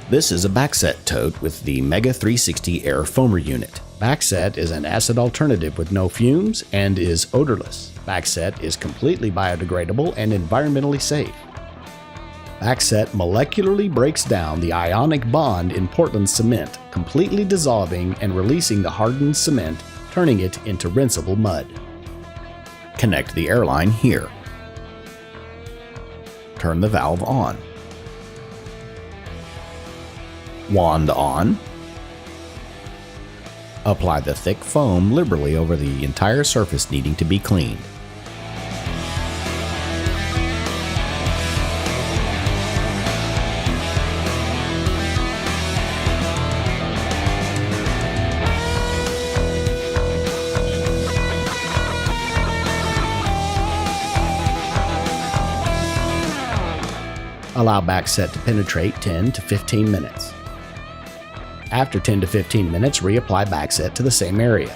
This is a Backset tote with the Mega 360 Air Foamer unit. Backset is an acid alternative with no fumes and is odorless. Backset is completely biodegradable and environmentally safe. Backset molecularly breaks down the ionic bond in Portland cement, completely dissolving and releasing the hardened cement, turning it into rinsable mud. Connect the airline here. Turn the valve on. Wand on. Apply the thick foam liberally over the entire surface needing to be cleaned. Allow Backset to penetrate 10 to 15 minutes. After 10 to 15 minutes, reapply Backset to the same area.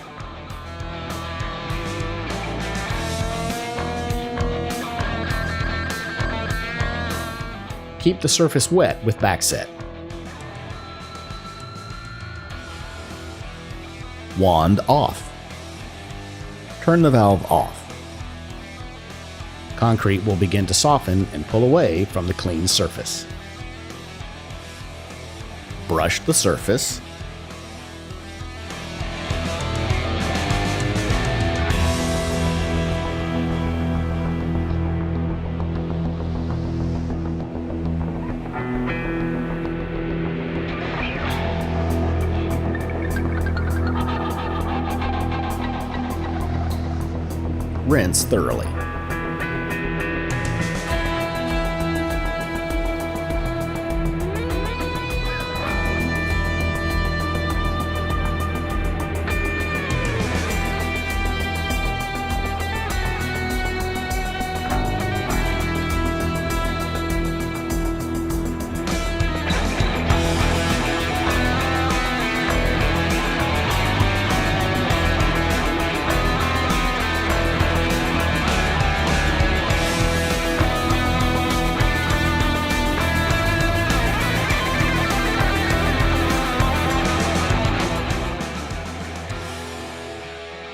Keep the surface wet with Backset. Wand off. Turn the valve off. Concrete will begin to soften and pull away from the clean surface. Brush the surface. Rinse thoroughly.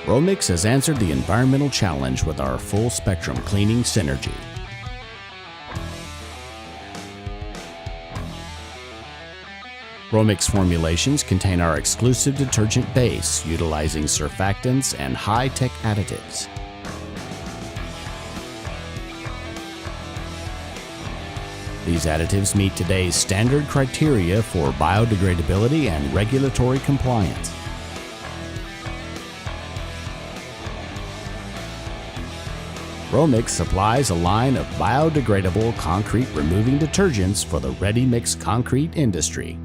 Romix has answered the environmental challenge with our full-spectrum cleaning synergy. Romix formulations contain our exclusive detergent base, utilizing surfactants and high-tech additives. These additives meet today's standard criteria for biodegradability and regulatory compliance. Romix supplies a line of biodegradable concrete removing detergents for the ready-mix concrete industry.